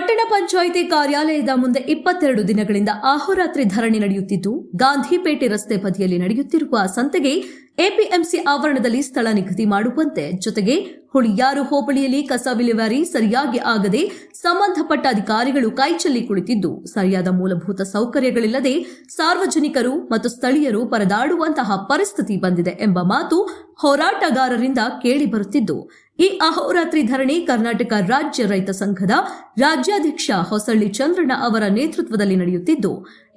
ಪಟ್ಟಣ ಪಂಚಾಯಿತಿ ಕಾರ್ಯಾಲಯದ ಮುಂದೆ 22 ದಿನಗಳಿಂದ ಅಹೋರಾತ್ರಿ ಧರಣಿ ನಡೆಯುತ್ತಿದ್ದು, ಗಾಂಧಿಪೇಟೆ ರಸ್ತೆ ಬದಿಯಲ್ಲಿ ನಡೆಯುತ್ತಿರುವ ಸಂತೆಗೆ ಎಪಿಎಂಸಿ ಆವರಣದಲ್ಲಿ ಸ್ಥಳ ನಿಗದಿ ಮಾಡುವಂತೆ, ಜೊತೆಗೆ ಹುಳಿಯಾರು ಹೋಬಳಿಯಲ್ಲಿ ಕಸ ವಿಲೇವಾರಿ ಸರಿಯಾಗಿ ಆಗದೆ ಸಂಬಂಧಪಟ್ಟ ಅಧಿಕಾರಿಗಳು ಕೈಚೆಲ್ಲಿ ಕುಳಿತಿದ್ದು, ಸರಿಯಾದ ಮೂಲಭೂತ ಸೌಕರ್ಯಗಳಿಲ್ಲದೆ ಸಾರ್ವಜನಿಕರು ಮತ್ತು ಸ್ಥಳೀಯರು ಪರದಾಡುವಂತಹ ಪರಿಸ್ಥಿತಿ ಬಂದಿದೆ ಎಂಬ ಮಾತು ಹೋರಾಟಗಾರರಿಂದ ಕೇಳಿಬರುತ್ತಿದ್ದು, ಈ ಅಹೋರಾತ್ರಿ ಧರಣಿ ಕರ್ನಾಟಕ ರಾಜ್ಯ ರೈತ ಸಂಘದ ರಾಜ್ಯಾಧ್ಯಕ್ಷ ಹೊಸಳ್ಳಿ ಚಂದ್ರಣ್ಣ ಅವರ ನೇತೃತ್ವದಲ್ಲಿ ನಡೆಯುತ್ತಿದ್ದು,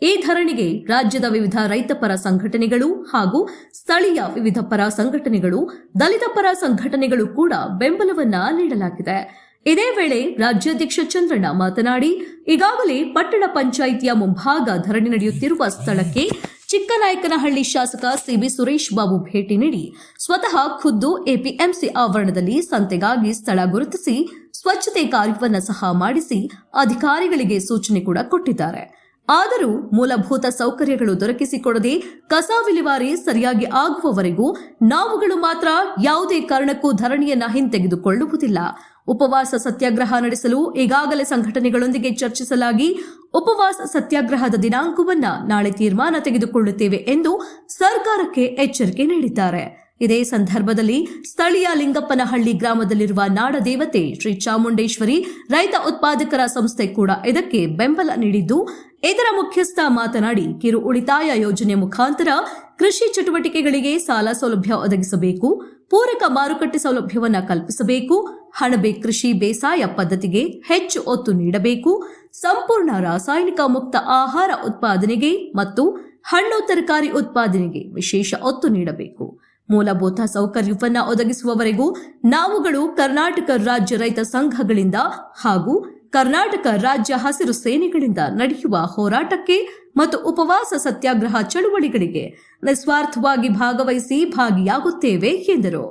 ಈ ಧರಣಿಗೆ ರಾಜ್ಯದ ವಿವಿಧ ರೈತ ಪರ ಸಂಘಟನೆಗಳು ಹಾಗೂ ಸ್ಥಳೀಯ ವಿವಿಧ ಪರ ಸಂಘಟನೆಗಳು, ದಲಿತ ಪರ ಸಂಘಟನೆಗಳು ಕೂಡ ಬೆಂಬಲವನ್ನ ನೀಡಲಾಗಿದೆ. ಇದೇ ವೇಳೆ ರಾಜ್ಯಾಧ್ಯಕ್ಷ ಚಂದ್ರಣ್ಣ ಮಾತನಾಡಿ, ಈಗಾಗಲೇ ಪಟ್ಟಣ ಪಂಚಾಯಿತಿಯ ಮುಂಭಾಗ ಧರಣಿ ನಡೆಯುತ್ತಿರುವ ಸ್ಥಳಕ್ಕೆ ಚಿಕ್ಕನಾಯಕನಹಳ್ಳಿ ಶಾಸಕ ಸಿಬಿ ಸುರೇಶ್ ಬಾಬು ಭೇಟಿ ನೀಡಿ ಸ್ವತಃ ಖುದ್ದು ಎಪಿಎಂಸಿ ಆವರಣದಲ್ಲಿ ಸಂತೆಗಾಗಿ ಸ್ಥಳ ಗುರುತಿಸಿ ಸ್ವಚ್ಛತೆ ಕಾರ್ಯವನ್ನು ಸಹ ಮಾಡಿಸಿ ಅಧಿಕಾರಿಗಳಿಗೆ ಸೂಚನೆ ಕೂಡ ಕೊಟ್ಟಿದ್ದಾರೆ. ಆದರೂ ಮೂಲಭೂತ ಸೌಕರ್ಯಗಳು ದೊರಕಿಸಿಕೊಡದೆ ಕಸ ವಿಲೇವಾರಿ ಸರಿಯಾಗಿ ಆಗುವವರೆಗೂ ನಾವುಗಳು ಮಾತ್ರ ಯಾವುದೇ ಕಾರಣಕ್ಕೂ ಧರಣಿಯನ್ನ ಹಿಂತೆಗೆದುಕೊಳ್ಳುವುದಿಲ್ಲ. ಉಪವಾಸ ಸತ್ಯಾಗ್ರಹ ನಡೆಸಲು ಈಗಾಗಲೇ ಸಂಘಟನೆಗಳೊಂದಿಗೆ ಚರ್ಚಿಸಲಾಗಿ ಉಪವಾಸ ಸತ್ಯಾಗ್ರಹದ ದಿನಾಂಕವನ್ನ ನಾಳೆ ತೀರ್ಮಾನ ತೆಗೆದುಕೊಳ್ಳುತ್ತೇವೆ ಎಂದು ಸರ್ಕಾರಕ್ಕೆ ಎಚ್ಚರಿಕೆ ನೀಡಿದ್ದಾರೆ. ಇದೇ ಸಂದರ್ಭದಲ್ಲಿ ಸ್ಥಳೀಯ ಲಿಂಗಪ್ಪನಹಳ್ಳಿ ಗ್ರಾಮದಲ್ಲಿರುವ ನಾಡದೇವತೆ ಶ್ರೀ ಚಾಮುಂಡೇಶ್ವರಿ ರೈತ ಉತ್ಪಾದಕರ ಸಂಸ್ಥೆ ಕೂಡ ಇದಕ್ಕೆ ಬೆಂಬಲ ನೀಡಿದ್ದು, ಇದರ ಮುಖ್ಯಸ್ಥ ಮಾತನಾಡಿ, ಕಿರು ಉಳಿತಾಯ ಯೋಜನೆ ಮುಖಾಂತರ ಕೃಷಿ ಚಟುವಟಿಕೆಗಳಿಗೆ ಸಾಲ ಸೌಲಭ್ಯ ಒದಗಿಸಬೇಕು, ಪೂರಕ ಮಾರುಕಟ್ಟೆ ಸೌಲಭ್ಯವನ್ನು ಕಲ್ಪಿಸಬೇಕು, ಹಣಬೆ ಕೃಷಿ ಬೇಸಾಯ ಪದ್ಧತಿಗೆ ಹೆಚ್ಚು ಒತ್ತು ನೀಡಬೇಕು, ಸಂಪೂರ್ಣ ರಾಸಾಯನಿಕ ಮುಕ್ತ ಆಹಾರ ಉತ್ಪಾದನೆಗೆ ಮತ್ತು ಹಣ್ಣು ತರಕಾರಿ ಉತ್ಪಾದನೆಗೆ ವಿಶೇಷ ಒತ್ತು ನೀಡಬೇಕು. ಮೂಲಭೂತ ಸೌಕರ್ಯವನ್ನ ಒದಗಿಸುವವರೆಗೂ ನಾವುಗಳು ಕರ್ನಾಟಕ ರಾಜ್ಯ ರೈತ ಸಂಘಗಳಿಂದ ಹಾಗೂ ಕರ್ನಾಟಕ ರಾಜ್ಯ ಹಸಿರು ಸೇನೆಗಳಿಂದ ನಡೆಯುವ ಹೋರಾಟಕ್ಕೆ ಮತ್ತು ಉಪವಾಸ ಸತ್ಯಾಗ್ರಹ ಚಳುವಳಿಗಳಿಗೆ ನಿಸ್ವಾರ್ಥವಾಗಿ ಭಾಗವಹಿಸಿ ಭಾಗಿಯಾಗುತ್ತೇವೆ ಎಂದರು.